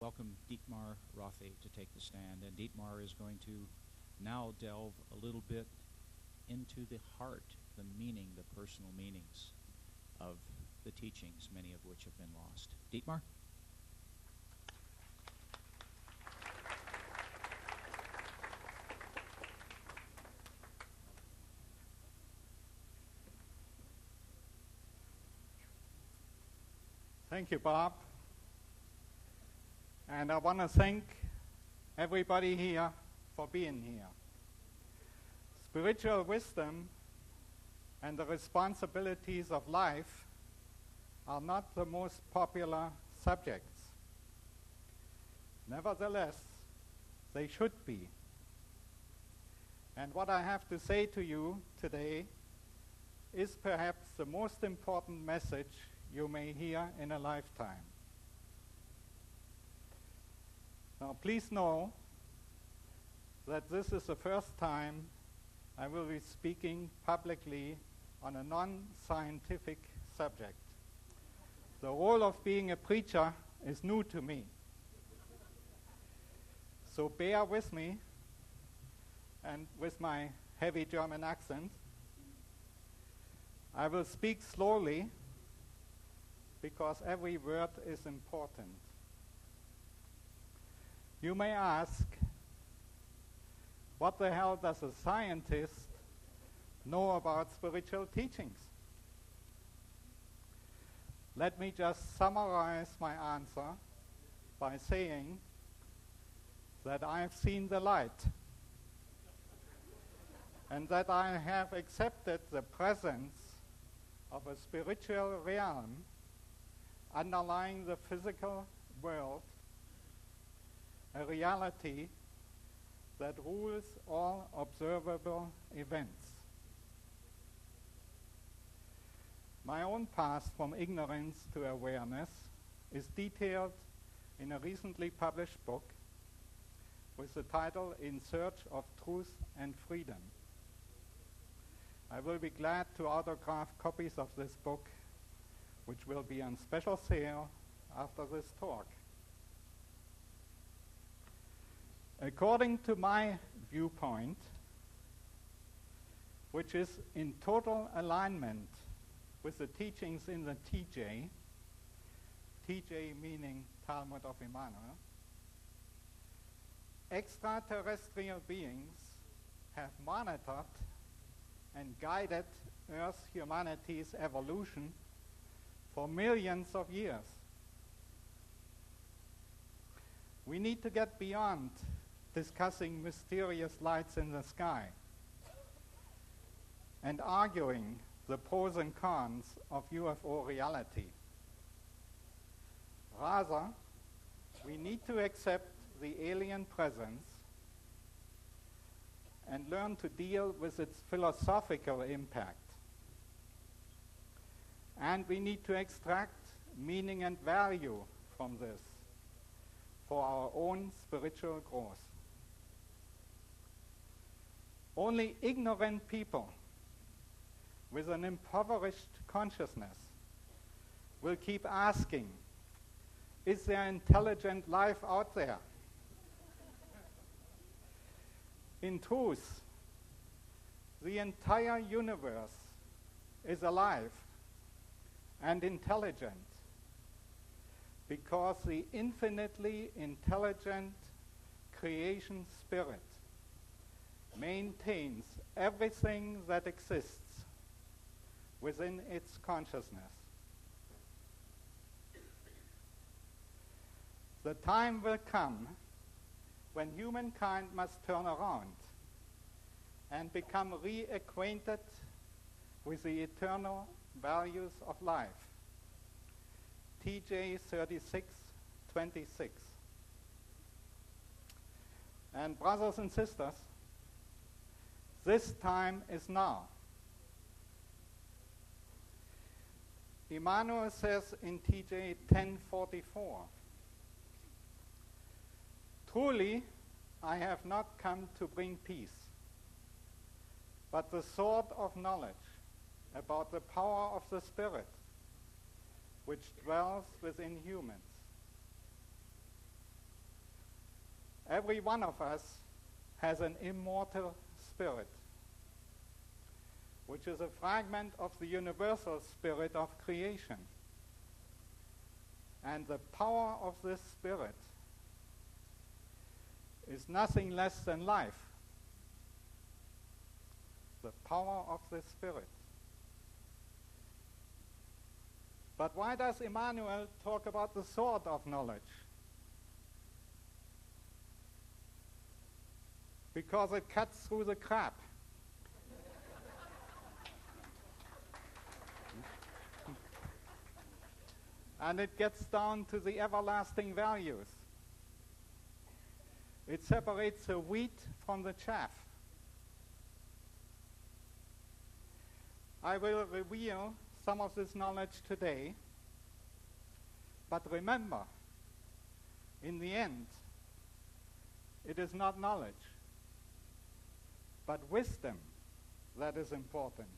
welcome Dietmar Rothe to take the stand. And Dietmar is going to now delve a little bit into the heart, the meaning, the personal meanings of the teachings, many of which have been lost. Dietmar? Thank you, Bob. And I want to thank everybody here for being here. Spiritual wisdom and the responsibilities of life are not the most popular subjects. Nevertheless, they should be. And what I have to say to you today is perhaps the most important message you may hear in a lifetime. Now, please know that this is the first time I will be speaking publicly on a non-scientific subject. The role of being a preacher is new to me. So bear with me, and with my heavy German accent, I will speak slowly because every word is important. You may ask, what the hell does a scientist know about spiritual teachings? Let me just summarize my answer by saying that I've seen the light and that I have accepted the presence of a spiritual realm underlying the physical world, a reality that rules all observable events. My own path from ignorance to awareness is detailed in a recently published book with the title In Search of Truth and Freedom. I will be glad to autograph copies of this book, which will be on special sale after this talk. According to my viewpoint, which is in total alignment with the teachings in the TJ meaning Talmud of Jmmanuel, extraterrestrial beings have monitored and guided Earth's humanity's evolution for millions of years. We need to get beyond discussing mysterious lights in the sky and arguing the pros and cons of UFO reality. Rather, we need to accept the alien presence and learn to deal with its philosophical impact. And we need to extract meaning and value from this for our own spiritual growth. Only ignorant people with an impoverished consciousness will keep asking, is there intelligent life out there? In truth, the entire universe is alive and intelligent because the infinitely intelligent creation spirit maintains everything that exists within its consciousness. The time will come when humankind must turn around and become reacquainted with the eternal values of life. TJ 36:26. And brothers and sisters, this time is now. Emmanuel says in TJ 10:44, truly, I have not come to bring peace, but the sword of knowledge about the power of the Spirit, which dwells within humans. every one of us has an immortal spirit, which is a fragment of the universal spirit of creation. And the power of this spirit is nothing less than life. The power of the spirit. But why does Emmanuel talk about the sword of knowledge? Because it cuts through the crap. And it gets down to the everlasting values. It separates the wheat from the chaff. I will reveal some of this knowledge today, but remember, in the end, it is not knowledge, but wisdom that is important.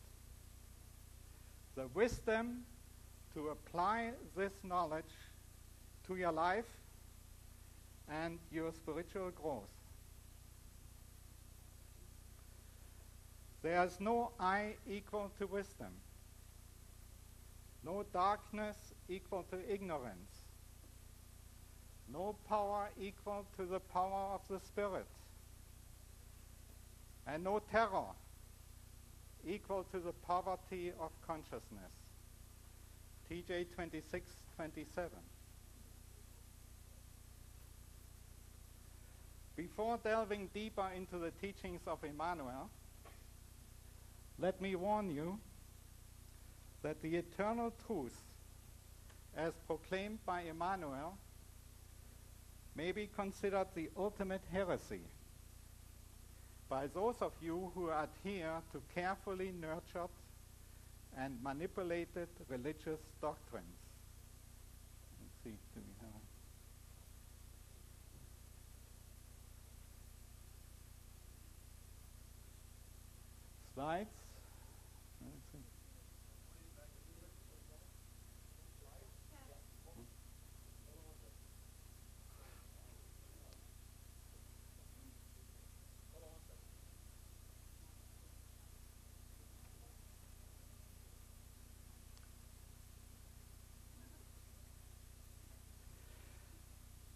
The wisdom to apply this knowledge to your life and your spiritual growth. There is no I equal to wisdom, no darkness equal to ignorance, no power equal to the power of the Spirit, and no terror equal to the poverty of consciousness. TJ 26:27. Before delving deeper into the teachings of Emmanuel, let me warn you that the eternal truth, as proclaimed by Emmanuel, may be considered the ultimate heresy by those of you who adhere to carefully nurtured and manipulated religious doctrines. Let's see, do we have slides? Let's see.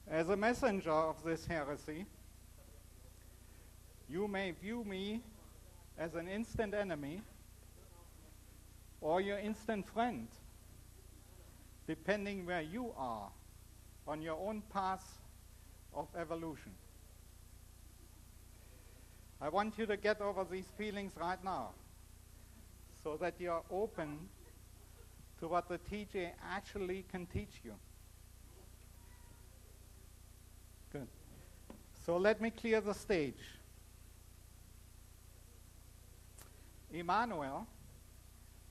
As a messenger of this heresy, you may view me as an instant enemy or your instant friend, depending where you are on your own path of evolution. I want you to get over these feelings right now so that you're open to what the TJ actually can teach you. Good. So let me clear the stage. Emmanuel,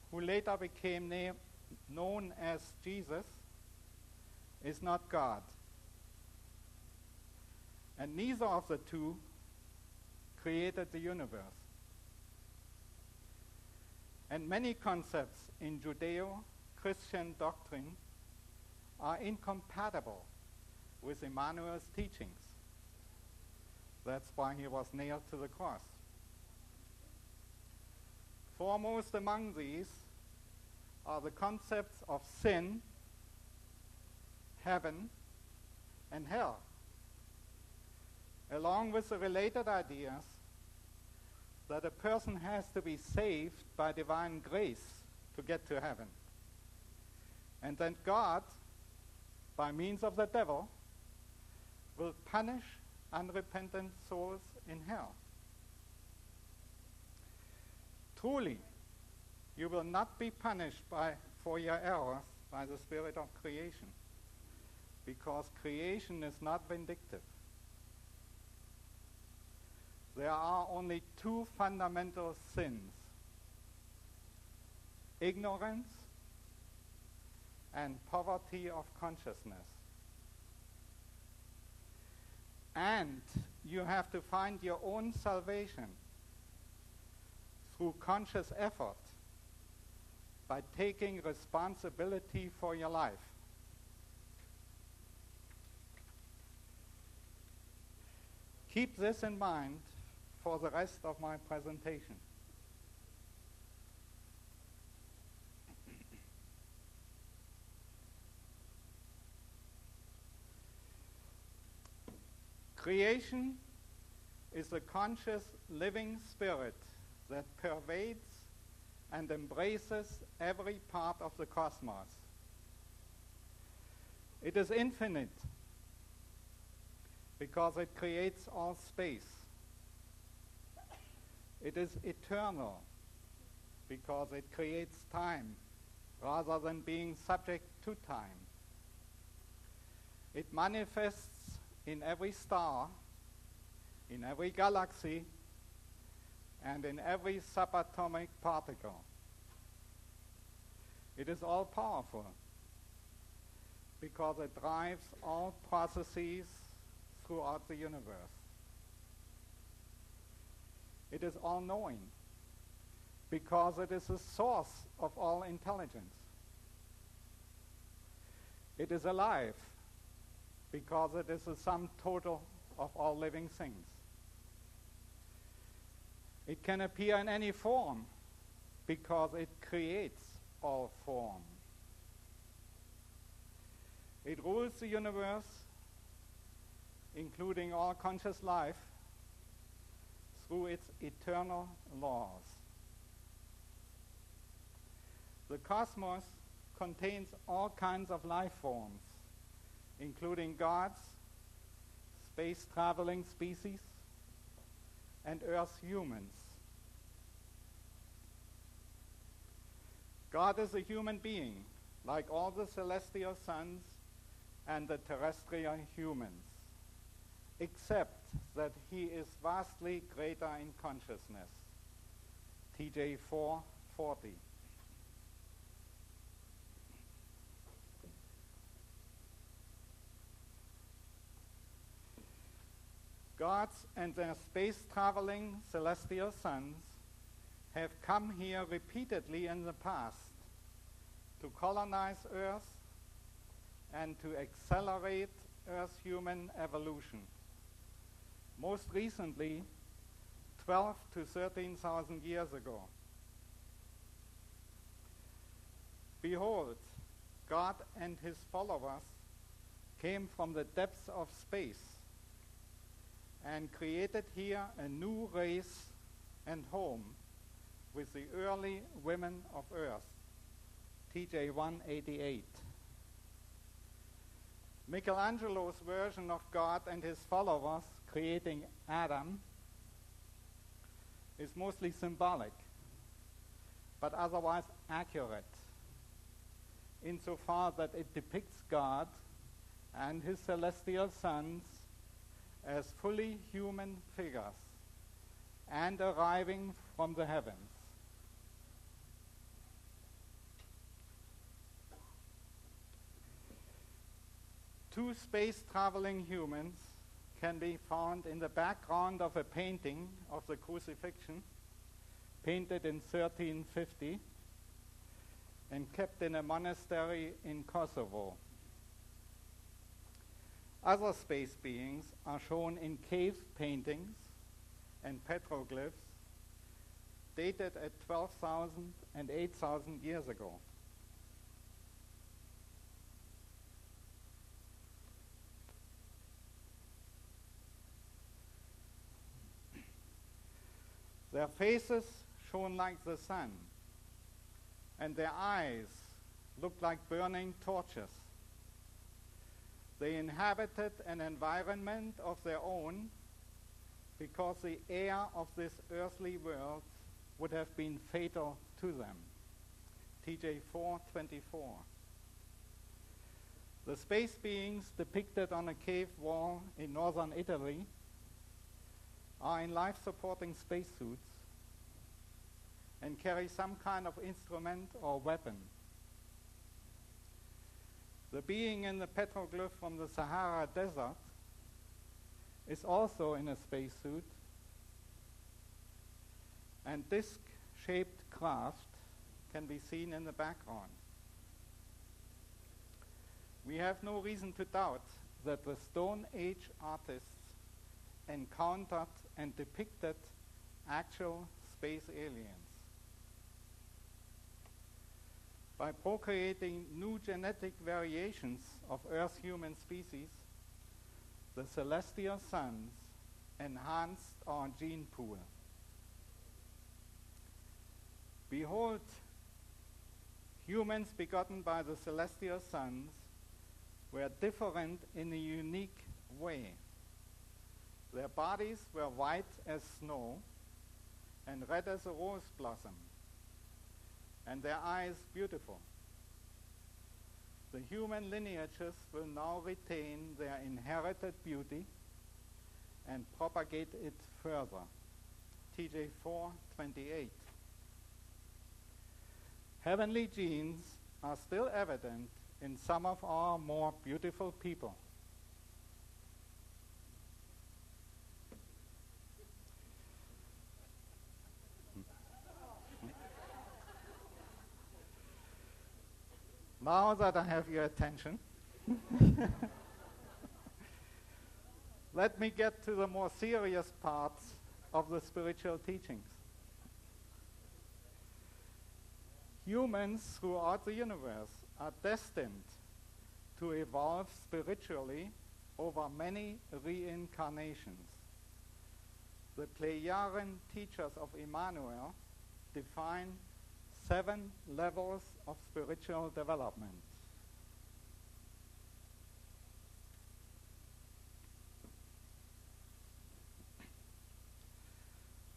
who later became known as Jesus, is not God. And neither of the two created the universe. And many concepts in Judeo-Christian doctrine are incompatible with Emmanuel's teachings. That's why he was nailed to the cross. Foremost among these are the concepts of sin, heaven, and hell, along with the related ideas that a person has to be saved by divine grace to get to heaven, and that God, by means of the devil, will punish unrepentant souls in hell. Truly, you will not be punished for your errors by the spirit of creation, because creation is not vindictive. There are only two fundamental sins: ignorance and poverty of consciousness. And you have to find your own salvation through conscious effort by taking responsibility for your life. Keep this in mind for the rest of my presentation. Creation is the conscious living spirit that pervades and embraces every part of the cosmos. It is infinite because it creates all space. It is eternal because it creates time rather than being subject to time. It manifests in every star, in every galaxy, and in every subatomic particle. It is all-powerful because it drives all processes throughout the universe. It is all-knowing because it is the source of all intelligence. It is alive because it is the sum total of all living things. It can appear in any form because it creates all form. It rules the universe, including all conscious life, through its eternal laws. The cosmos contains all kinds of life forms, including gods, space-traveling species, and Earth humans. God is a human being, like all the celestial sons and the terrestrial humans, except that he is vastly greater in consciousness. TJ 4:40. Gods and their space-traveling celestial sons have come here repeatedly in the past to colonize Earth and to accelerate Earth's human evolution. Most recently, 12 to 13,000 years ago. Behold, God and his followers came from the depths of space and created here a new race and home with the early women of Earth. TJ 188. Michelangelo's version of God and his followers creating Adam is mostly symbolic, but otherwise accurate, insofar that it depicts God and his celestial sons as fully human figures and arriving from the heavens. Two space-traveling humans can be found in the background of a painting of the crucifixion, painted in 1350 and kept in a monastery in Kosovo. Other space beings are shown in cave paintings and petroglyphs dated at 12,000 and 8,000 years ago. Their faces shone like the sun, and their eyes looked like burning torches. They inhabited an environment of their own because the air of this earthly world would have been fatal to them. TJ 4:24. The space beings depicted on a cave wall in northern Italy are in life-supporting spacesuits and carry some kind of instrument or weapon. The being in the petroglyph from the Sahara Desert is also in a spacesuit, and disc-shaped craft can be seen in the background. We have no reason to doubt that the Stone Age artists encountered and depicted actual space aliens. By procreating new genetic variations of Earth's human species, the celestial sons enhanced our gene pool. Behold, humans begotten by the celestial sons were different in a unique way. Their bodies were white as snow and red as a rose blossom, and their eyes beautiful. The human lineages will now retain their inherited beauty and propagate it further. TJ 4:28. Heavenly genes are still evident in some of our more beautiful people. Now that I have your attention, let me get to the more serious parts of the spiritual teachings. Humans throughout the universe are destined to evolve spiritually over many reincarnations. The Pleiadian teachers of Emmanuel define 7 levels of spiritual development.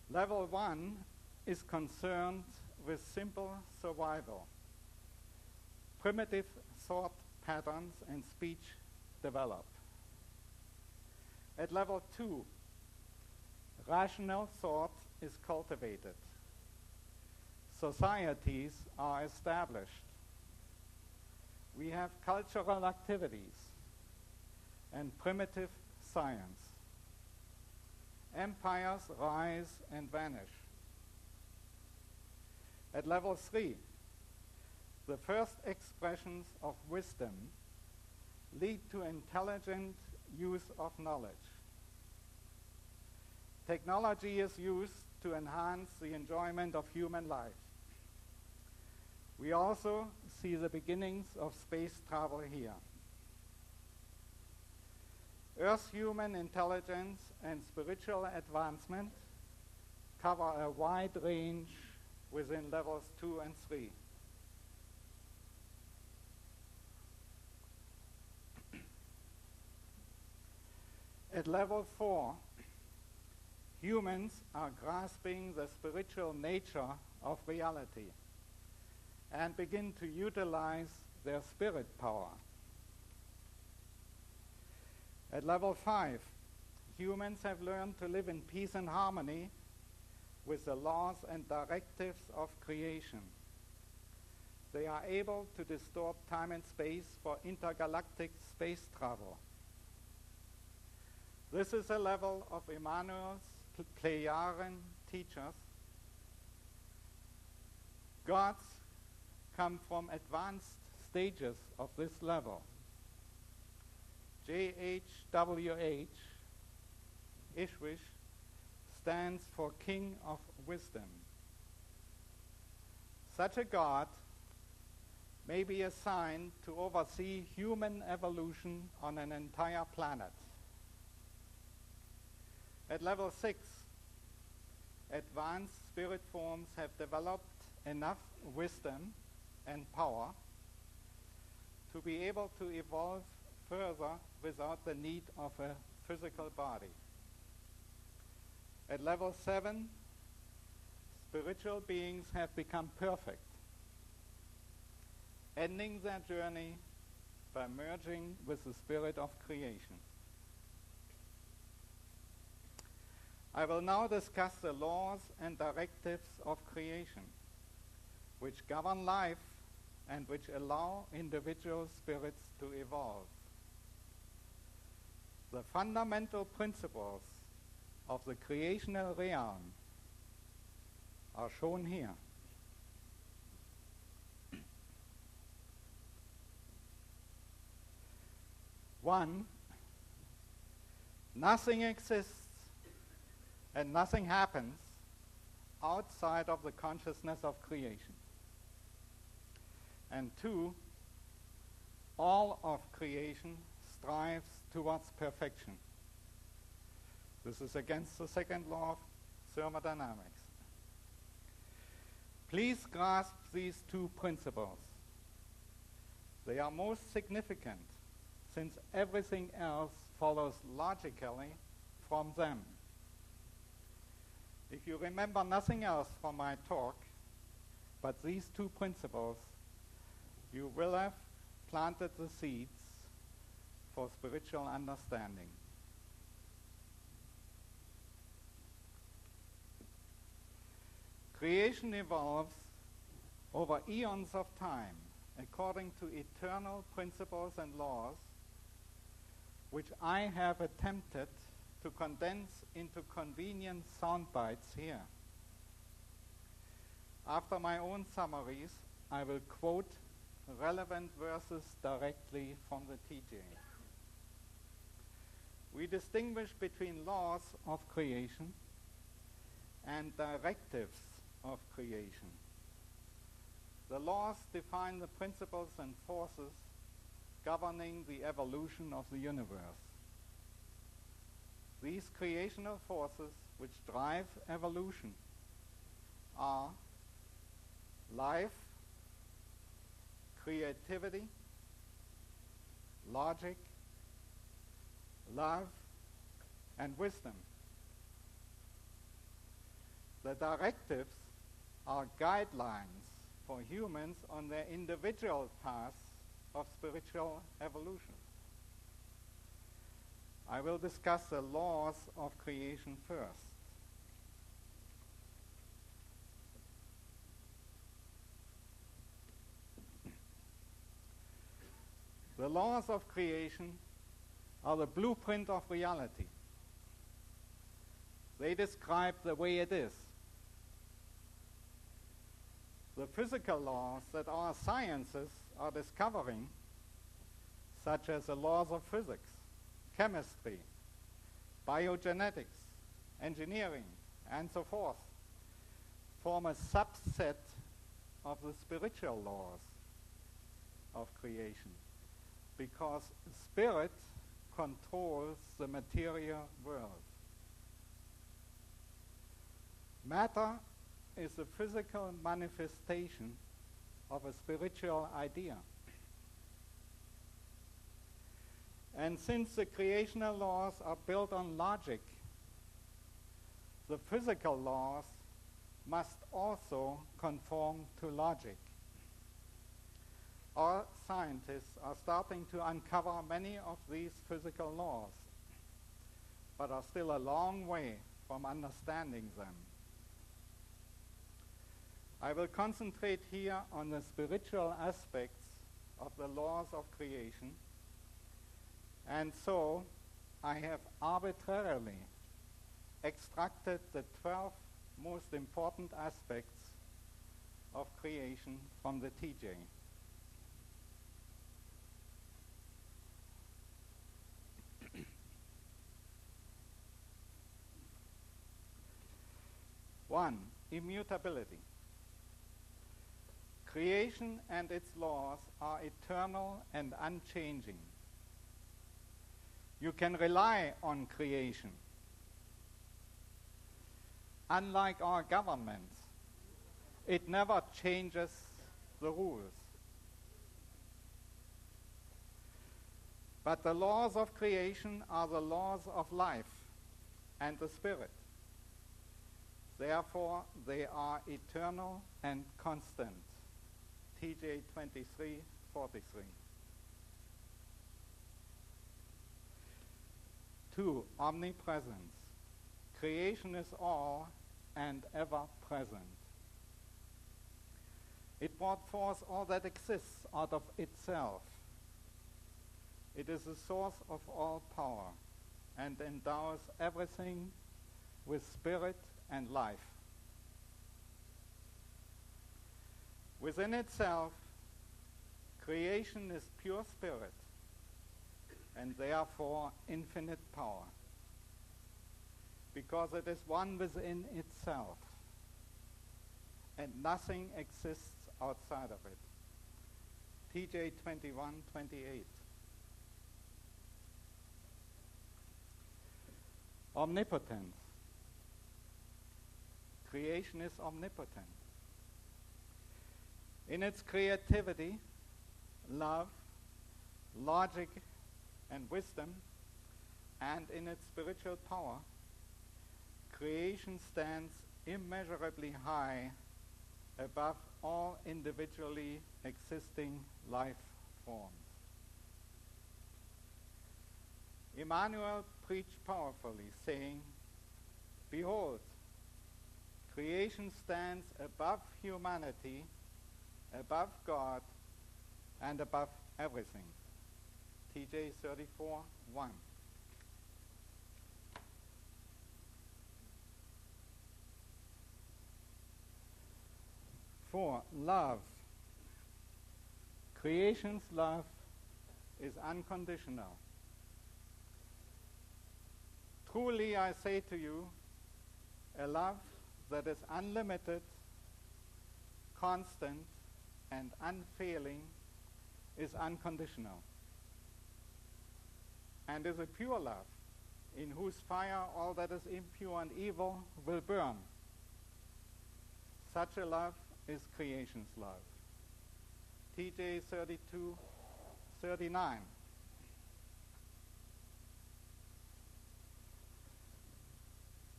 Level 1 is concerned with simple survival. Primitive thought patterns and speech develop. At level 2, rational thought is cultivated. Societies are established. We have cultural activities and primitive science. Empires rise and vanish. At level 3, the first expressions of wisdom lead to intelligent use of knowledge. Technology is used to enhance the enjoyment of human life. We also see the beginnings of space travel here. Earth's human intelligence and spiritual advancement cover a wide range within levels 2 and 3. At level 4, humans are grasping the spiritual nature of reality and begin to utilize their spirit power. At level 5, humans have learned to live in peace and harmony with the laws and directives of creation. They are able to distort time and space for intergalactic space travel. This is a level of Emmanuel's Pleiadian teachers. Gods come from advanced stages of this level. JHWH, Ishwish, stands for King of Wisdom. Such a god may be assigned to oversee human evolution on an entire planet. At level 6, advanced spirit forms have developed enough wisdom and power to be able to evolve further without the need of a physical body. At level 7, spiritual beings have become perfect, ending their journey by merging with the spirit of creation. I will now discuss the laws and directives of creation, which govern life and which allow individual spirits to evolve. The fundamental principles of the creational realm are shown here. One, nothing exists and nothing happens outside of the consciousness of creation. And 2, all of creation strives towards perfection. This is against the second law of thermodynamics. Please grasp these 2 principles. They are most significant since everything else follows logically from them. If you remember nothing else from my talk but these 2 principles, you will have planted the seeds for spiritual understanding. Creation evolves over eons of time according to eternal principles and laws, which I have attempted to condense into convenient sound bites here. After my own summaries, I will quote relevant verses directly from the TJ. We distinguish between laws of creation and directives of creation. The laws define the principles and forces governing the evolution of the universe. These creational forces which drive evolution are life, creativity, logic, love, and wisdom. The directives are guidelines for humans on their individual paths of spiritual evolution. I will discuss the laws of creation first. The laws of creation are the blueprint of reality. They describe the way it is. The physical laws that our sciences are discovering, such as the laws of physics, chemistry, biogenetics, engineering, and so forth, form a subset of the spiritual laws of creation, because spirit controls the material world. Matter is the physical manifestation of a spiritual idea. And since the creational laws are built on logic, the physical laws must also conform to logic. Our scientists are starting to uncover many of these physical laws, but are still a long way from understanding them. I will concentrate here on the spiritual aspects of the laws of creation, and so I have arbitrarily extracted the 12 most important aspects of creation from the TJ. One, immutability. Creation and its laws are eternal and unchanging. You can rely on creation. Unlike our governments, it never changes the rules. But the laws of creation are the laws of life and the spirit. Therefore, they are eternal and constant. TJ 23:43. 2, omnipresence. Creation is all and ever present. It brought forth all that exists out of itself. It is the source of all power and endows everything with spirit and life. Within itself, creation is pure spirit and therefore infinite power. because it is one within itself, and nothing exists outside of it. TJ 21:28. Omnipotence. Creation is omnipotent. In its creativity, love, logic, and wisdom, and in its spiritual power, creation stands immeasurably high above all individually existing life forms. Emmanuel preached powerfully, saying, "Behold, creation stands above humanity, above God, and above everything." TJ 34:1. For love. Creation's love is unconditional. Truly I say to you, a love that is unlimited, constant, and unfailing is unconditional, and is a pure love, in whose fire all that is impure and evil will burn. Such a love is creation's love. TJ 32:39.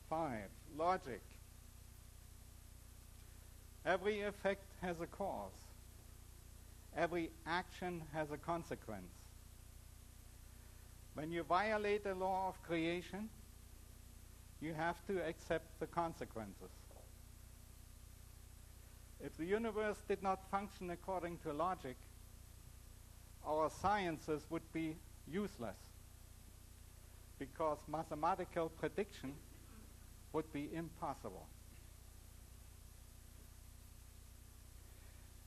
Five, logic. Every effect has a cause. Every action has a consequence. When you violate the law of creation, you have to accept the consequences. If the universe did not function according to logic, our sciences would be useless, because mathematical prediction would be impossible.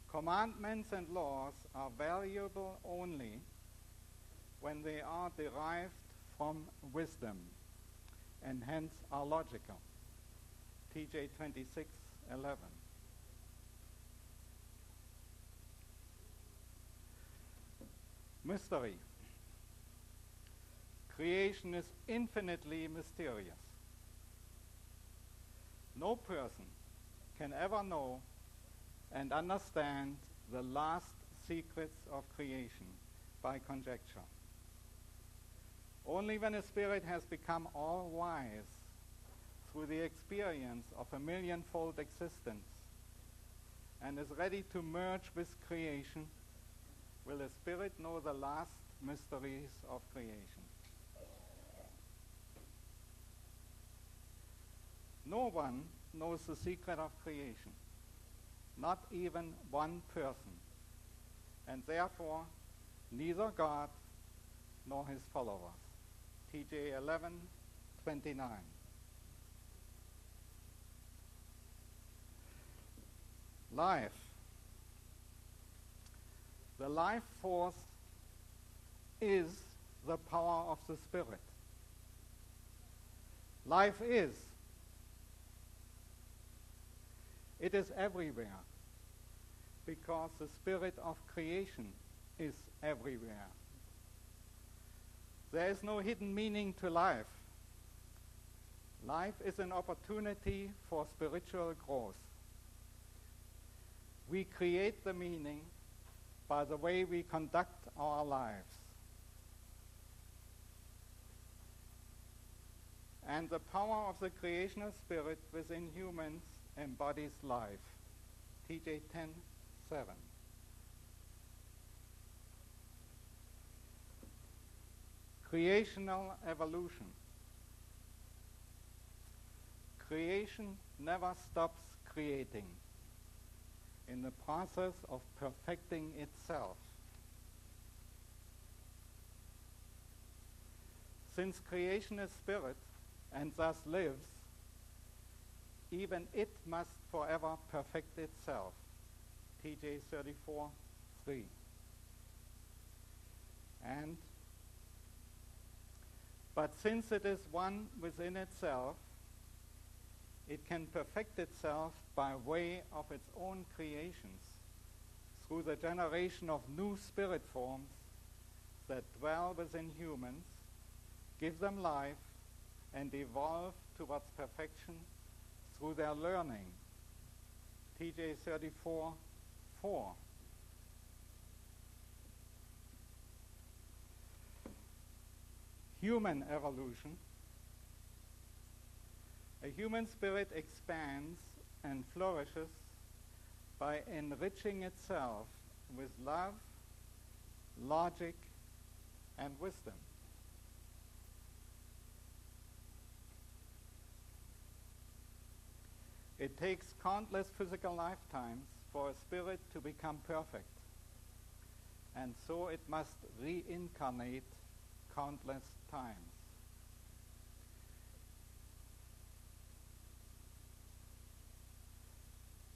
Commandments and laws are valuable only when they are derived from wisdom, and hence are logical. TJ 26:11. Mystery. Creation is infinitely mysterious. No person can ever know and understand the last secrets of creation by conjecture. Only when a spirit has become all-wise through the experience of a millionfold existence and is ready to merge with creation will a spirit know the last mysteries of creation. No one knows the secret of creation, not even one person, and therefore neither God nor his followers. TJ 11:29. Life. The life force is the power of the Spirit. Life is. It is everywhere, because the spirit of creation is everywhere. There is no hidden meaning to life. Life is an opportunity for spiritual growth. We create the meaning by the way we conduct our lives. And the power of the creational spirit within humans embodies life. TJ 10:7. Creational evolution. Creation never stops creating in the process of perfecting itself. Since creation is spirit and thus lives, even it must forever perfect itself. TJ 34:3. But since it is one within itself, it can perfect itself by way of its own creations through the generation of new spirit forms that dwell within humans, give them life, and evolve towards perfection through their learning. TJ 34:4. Human evolution. A human spirit expands and flourishes by enriching itself with love, logic, and wisdom. It takes countless physical lifetimes for a spirit to become perfect, and so it must reincarnate countless times.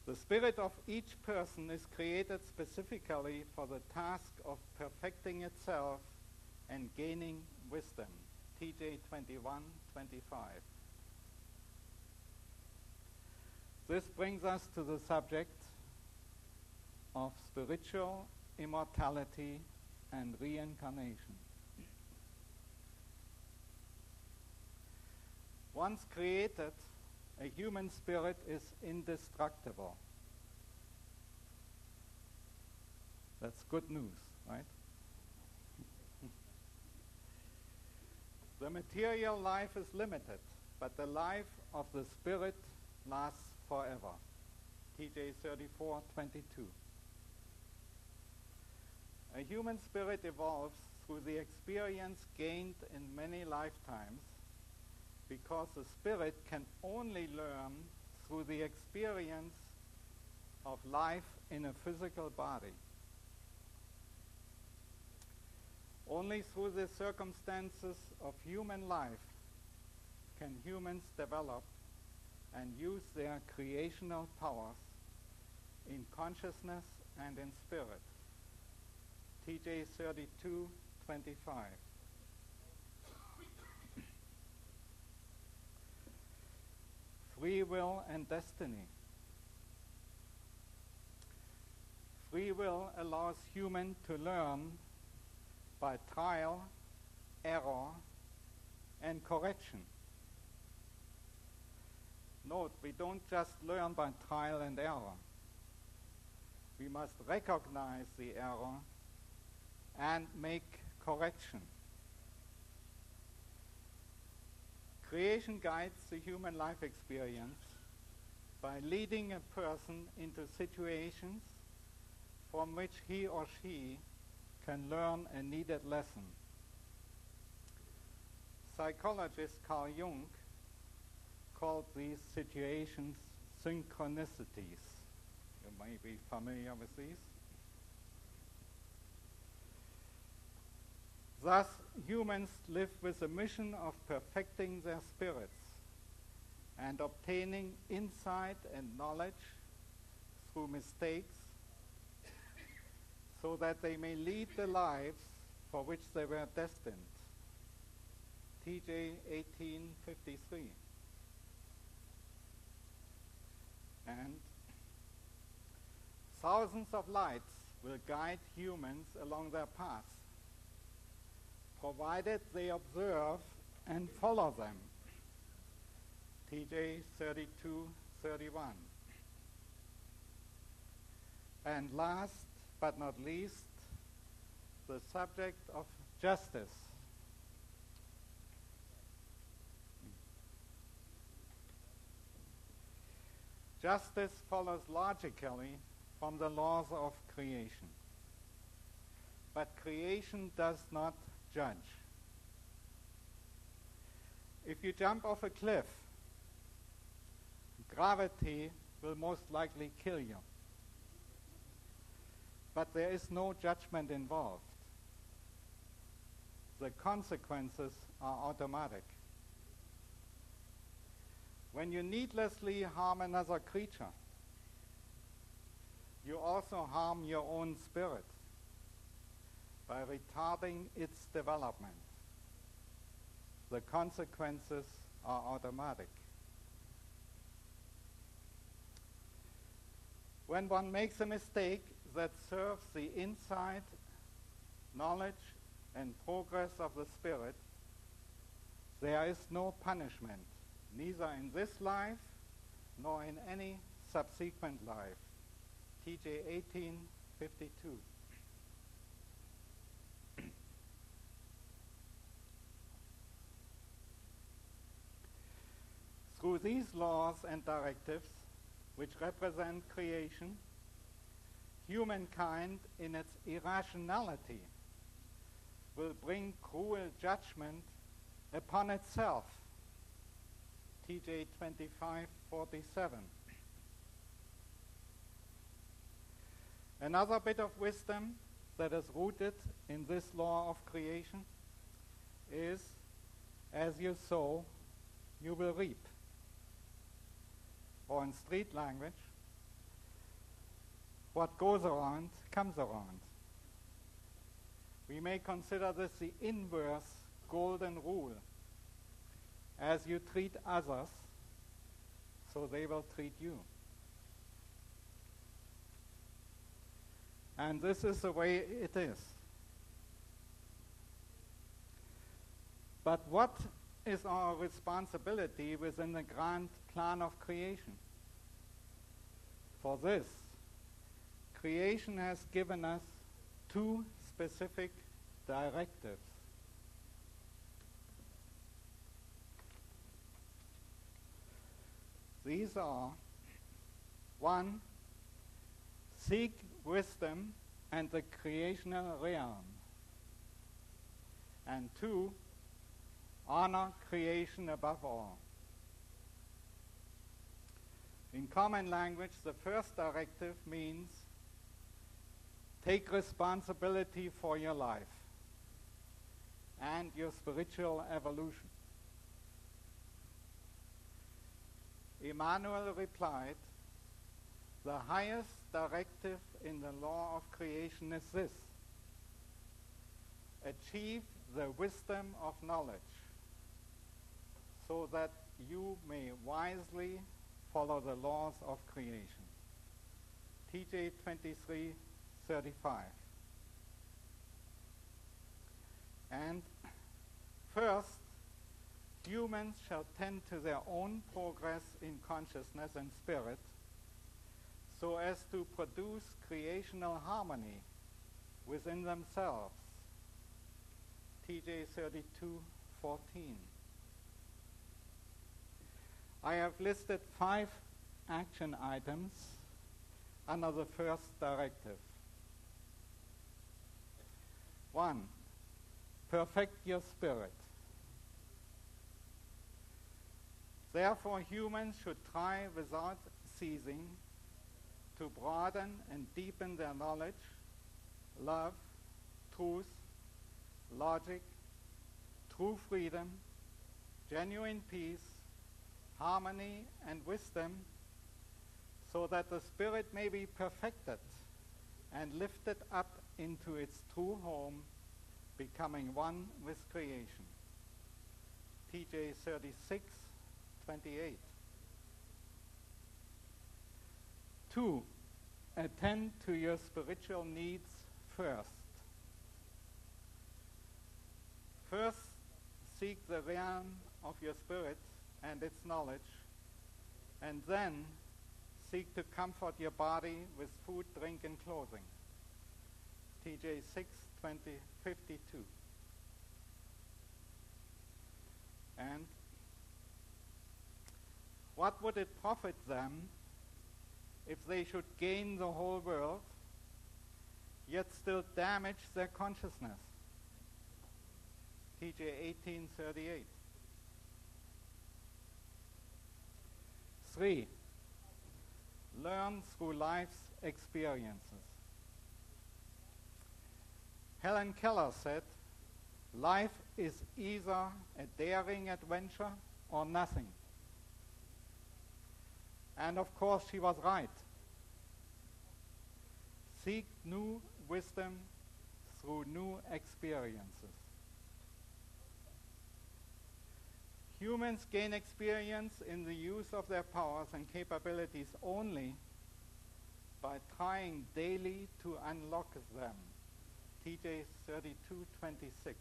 The spirit of each person is created specifically for the task of perfecting itself and gaining wisdom. TJ 21:25. This brings us to the subject of spiritual immortality and reincarnation. Once created, a human spirit is indestructible. That's good news, right? The material life is limited, but the life of the spirit lasts forever. TJ 34:22. A human spirit evolves through the experience gained in many lifetimes, because the spirit can only learn through the experience of life in a physical body. Only through the circumstances of human life can humans develop and use their creational powers in consciousness and in spirit. TJ 32:25. Free will and destiny. Free will allows human to learn by trial, error, and correction. Note, we don't just learn by trial and error. We must recognize the error and make correction. Creation guides the human life experience by leading a person into situations from which he or she can learn a needed lesson. Psychologist Carl Jung called these situations synchronicities. You may be familiar with these. Thus, humans live with the mission of perfecting their spirits and obtaining insight and knowledge through mistakes so that they may lead the lives for which they were destined. TJ 18:53. And thousands of lights will guide humans along their paths, provided they observe and follow them. TJ 32:31. And last but not least, the subject of justice. Justice follows logically from the laws of creation. But creation does not judge. If you jump off a cliff, gravity will most likely kill you. But there is no judgment involved. The consequences are automatic. When you needlessly harm another creature, you also harm your own spirit by retarding its development. The consequences are automatic. When one makes a mistake that serves the insight, knowledge, and progress of the Spirit, there is no punishment, neither in this life nor in any subsequent life. TJ 18:52. Through these laws and directives, which represent creation, humankind in its irrationality will bring cruel judgment upon itself. TJ 25:47. Another bit of wisdom that is rooted in this law of creation is, as you sow, you will reap. Or in street language, what goes around comes around. We may consider this the inverse golden rule. As you treat others, so they will treat you. And this is the way it is. But what is our responsibility within the grand plan of creation? For this, creation has given us two specific directives. These are: 1, seek wisdom and the creational realm, and 2, honor creation above all. In common language, the first directive means take responsibility for your life and your spiritual evolution. Emmanuel replied, the highest directive in the law of creation is this: achieve the wisdom of knowledge, so that you may wisely follow the laws of creation. TJ 23:35. And first, humans shall tend to their own progress in consciousness and spirit, so as to produce creational harmony within themselves. TJ 32:14. I have listed 5 action items under the first directive. 1, perfect your spirit. Therefore, humans should try without ceasing to broaden and deepen their knowledge, love, truth, logic, true freedom, genuine peace, harmony, and wisdom, so that the spirit may be perfected and lifted up into its true home, becoming one with creation. TJ 36:28. 2, attend to your spiritual needs first. First, seek the realm of your spirit and its knowledge, and then seek to comfort your body with food, drink, and clothing. TJ 6:52. And what would it profit them if they should gain the whole world, yet still damage their consciousness? TJ 18:38. 3, learn through life's experiences. Helen Keller said, life is either a daring adventure or nothing. And of course she was right. Seek new wisdom through new experiences. Humans gain experience in the use of their powers and capabilities only by trying daily to unlock them. TJ 32:26.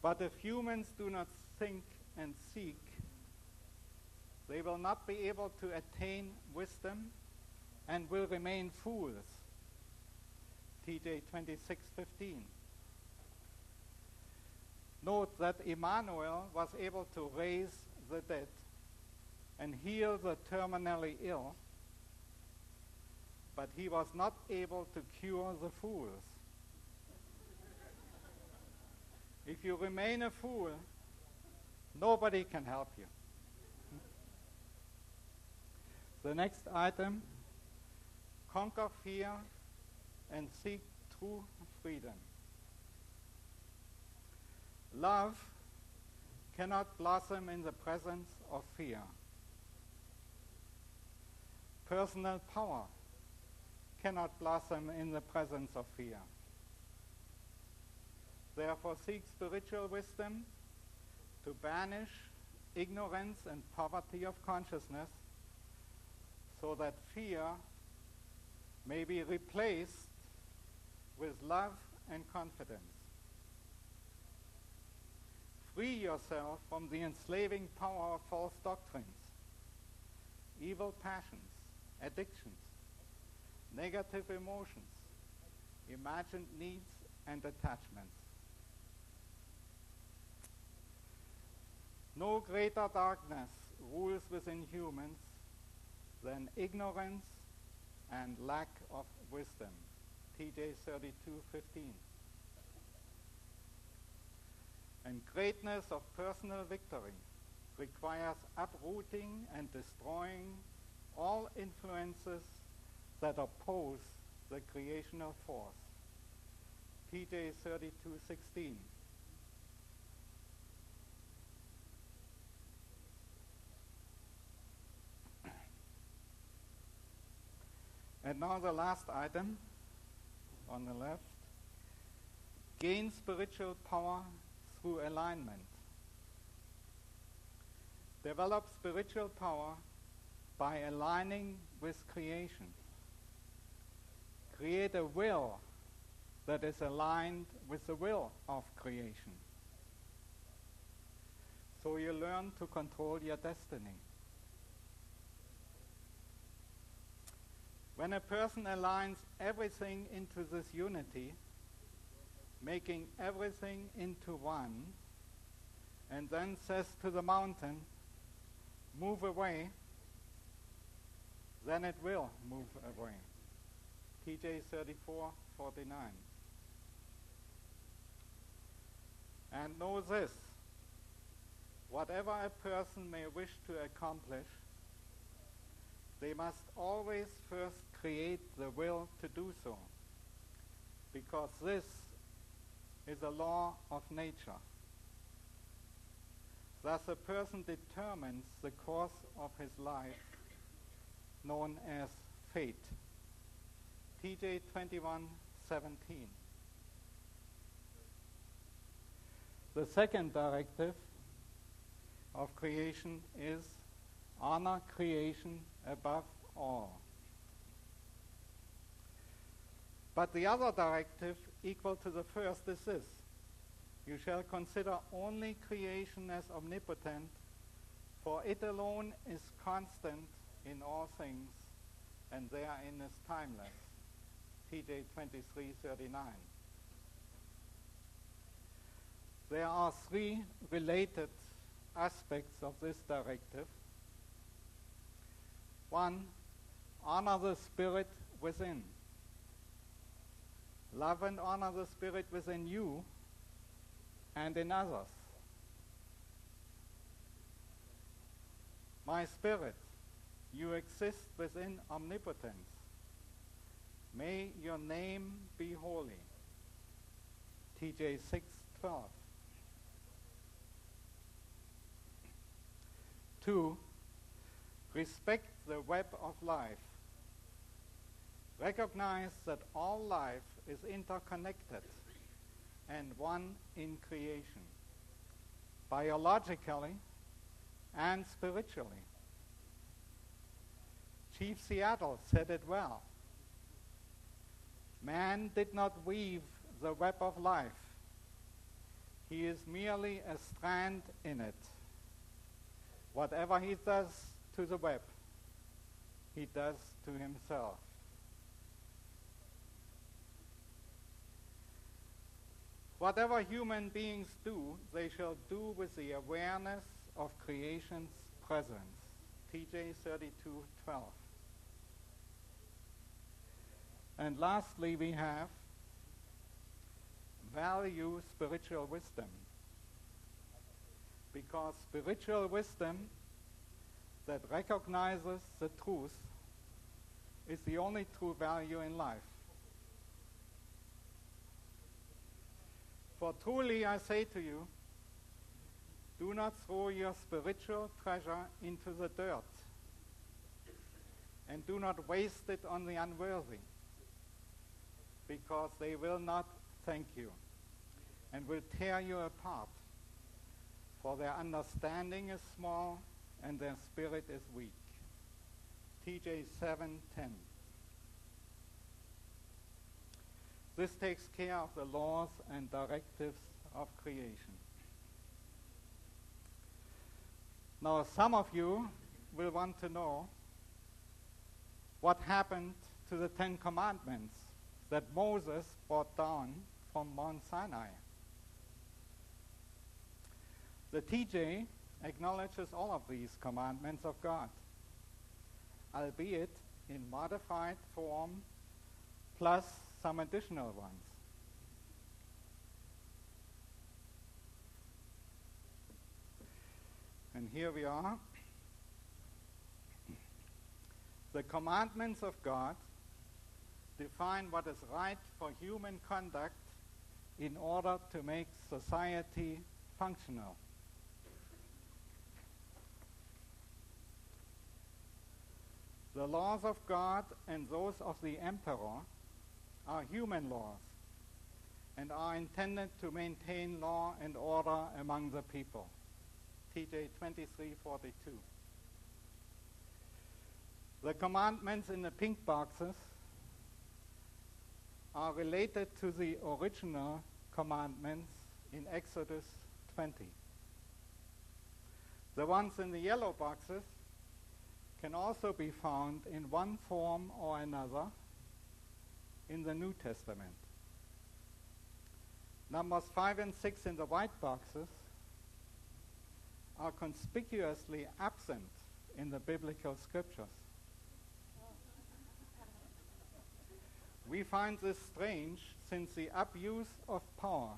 But if humans do not think and seek, they will not be able to attain wisdom and will remain fools. TJ 26:15. Note that Emmanuel was able to raise the dead and heal the terminally ill, but he was not able to cure the fools. If you remain a fool, nobody can help you. The next item, conquer fear and seek true freedom. Love cannot blossom in the presence of fear. Personal power cannot blossom in the presence of fear. Therefore, seek spiritual wisdom to banish ignorance and poverty of consciousness so that fear may be replaced with love and confidence. Free yourself from the enslaving power of false doctrines, evil passions, addictions, negative emotions, imagined needs, and attachments. No greater darkness rules within humans than ignorance and lack of wisdom. TJ 32:15. And greatness of personal victory requires uprooting and destroying all influences that oppose the creational force. TJ 32:16. And now the last item on the left. Gain spiritual power through alignment. Develop spiritual power by aligning with creation. Create a will that is aligned with the will of creation. So you learn to control your destiny. When a person aligns everything into this unity, making everything into one, and then says to the mountain, move away, then it will move away. TJ 34:49. And know this, whatever a person may wish to accomplish, they must always first create the will to do so, because this is a law of nature. Thus a person determines the course of his life, known as fate. TJ 21:17. The second directive of creation is honor creation above all. But the other directive, equal to the first, is this: you shall consider only creation as omnipotent, for it alone is constant in all things, and therein is timeless. TJ 23:39. There are three related aspects of this directive. One, honor the spirit within. Love and honor the spirit within you and in others. My spirit, you exist within omnipotence. May your name be holy. TJ 6:12. 2, respect the web of life. Recognize that all life is interconnected and one in creation. Biologically, and spiritually. Chief Seattle said it well. Man did not weave the web of life. He is merely a strand in it. Whatever he does to the web, he does to himself. Whatever human beings do, they shall do with the awareness of creation's presence. TJ 32:12. And lastly, we have value spiritual wisdom. Because spiritual wisdom that recognizes the truth is the only true value in life. For truly I say to you, do not throw your spiritual treasure into the dirt, and do not waste it on the unworthy, because they will not thank you and will tear you apart. For their understanding is small and their spirit is weak. TJ 7:10. This takes care of the laws and directives of creation. Now, some of you will want to know what happened to the 10 Commandments that Moses brought down from Mount Sinai. The TJ acknowledges all of these commandments of God, albeit in modified form, plus some additional ones. And here we are. The commandments of God define what is right for human conduct in order to make society functional. The laws of God and those of the emperor are human laws and are intended to maintain law and order among the people. TJ 23:42. The commandments in the pink boxes are related to the original commandments in Exodus 20. The ones in the yellow boxes can also be found in one form or another in the New Testament. Numbers 5 and 6 in the white boxes are conspicuously absent in the biblical scriptures. We find this strange since the abuse of power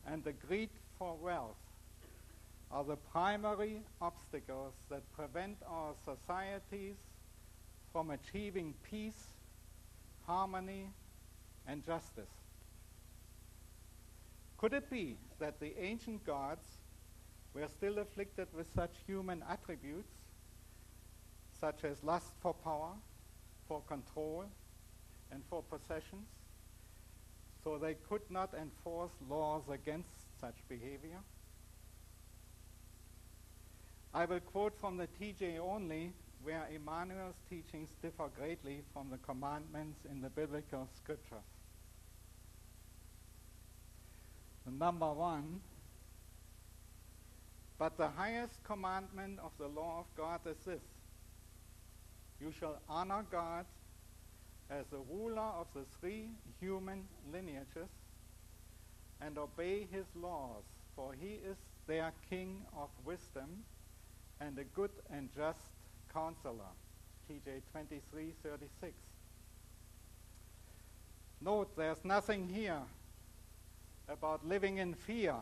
and the greed for wealth are the primary obstacles that prevent our societies from achieving peace, harmony, and justice. Could it be that the ancient gods were still afflicted with such human attributes, such as lust for power, for control, and for possessions, so they could not enforce laws against such behavior? I will quote from the TJ only, where Emmanuel's teachings differ greatly from the commandments in the biblical scriptures. Number 1, but the highest commandment of the law of God is this: you shall honor God as the ruler of the 3 human lineages and obey his laws, for he is their king of wisdom and a good and just counselor. TJ 23:36. Note, there's nothing here about living in fear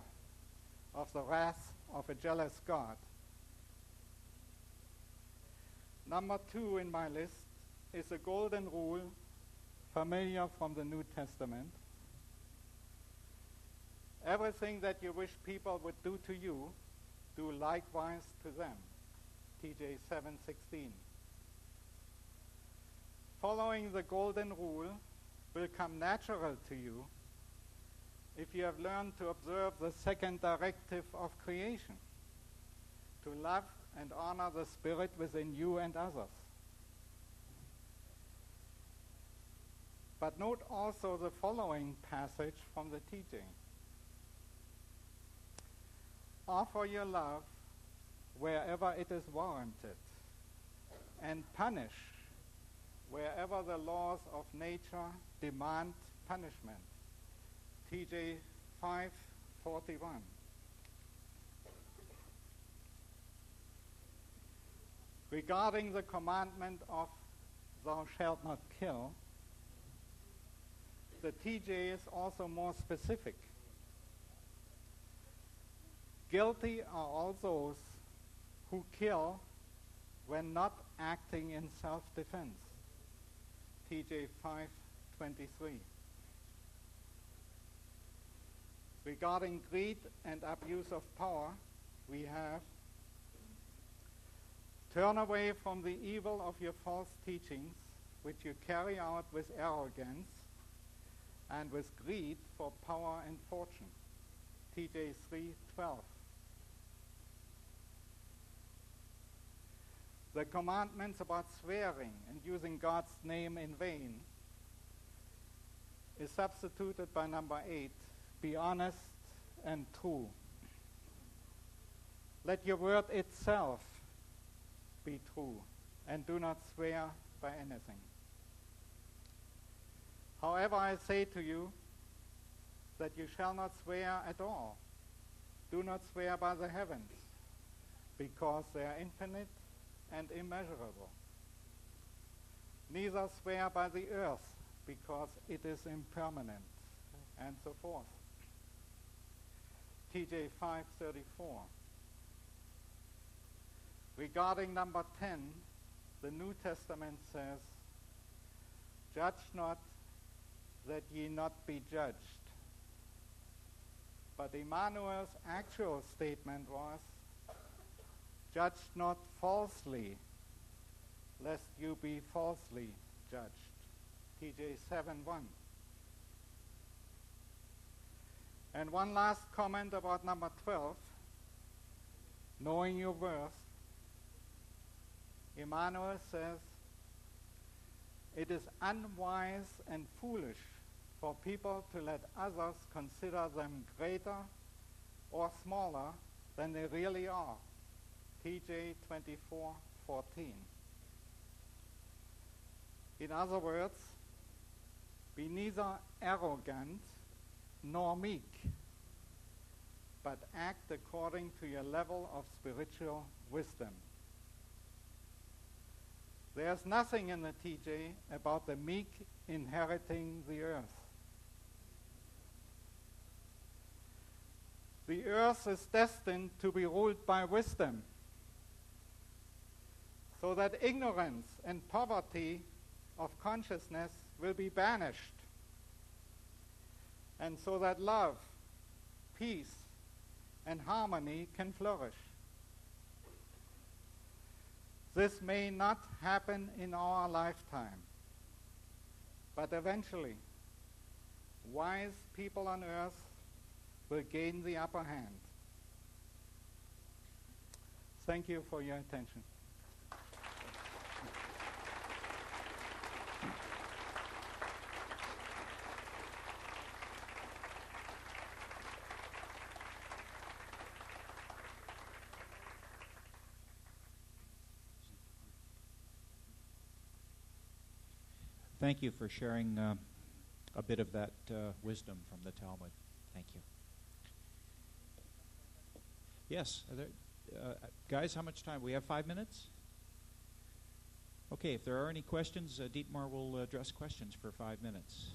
of the wrath of a jealous God. Number 2 in my list is a golden rule, familiar from the New Testament. Everything that you wish people would do to you, do likewise to them. TJ 7:16. Following the golden rule will come natural to you if you have learned to observe the second directive of creation, to love and honor the Spirit within you and others. But note also the following passage from the teaching. Offer your love wherever it is warranted, and punish wherever the laws of nature demand punishment. TJ 5:41. Regarding the commandment of thou shalt not kill, the TJ is also more specific. Guilty are all those who kill when not acting in self-defense. TJ 5:23. Regarding greed and abuse of power, we have: turn away from the evil of your false teachings, which you carry out with arrogance and with greed for power and fortune. TJ 3:12. The commandments about swearing and using God's name in vain is substituted by number 8, be honest and true. Let your word itself be true, and do not swear by anything. However, I say to you that you shall not swear at all. Do not swear by the heavens, because they are infinite and immeasurable. Neither swear by the earth, because it is impermanent, and so forth. TJ 5:34. Regarding number 10, the New Testament says, judge not that ye not be judged. But Emmanuel's actual statement was, judge not falsely, lest you be falsely judged. TJ 7:1. And one last comment about number 12, knowing your worth. Emmanuel says, it is unwise and foolish for people to let others consider them greater or smaller than they really are. TJ 24:14. In other words, be neither arrogant nor meek, but act according to your level of spiritual wisdom. There's nothing in the TJ about the meek inheriting the earth. The earth is destined to be ruled by wisdom, so that ignorance and poverty of consciousness will be banished, and so that love, peace, and harmony can flourish. This may not happen in our lifetime, but eventually, wise people on earth will gain the upper hand. Thank you for your attention. Thank you for sharing a bit of that wisdom from the Talmud. Thank you. Yes, guys, how much time? We have 5 minutes? Okay, if there are any questions, Dietmar will address questions for 5 minutes.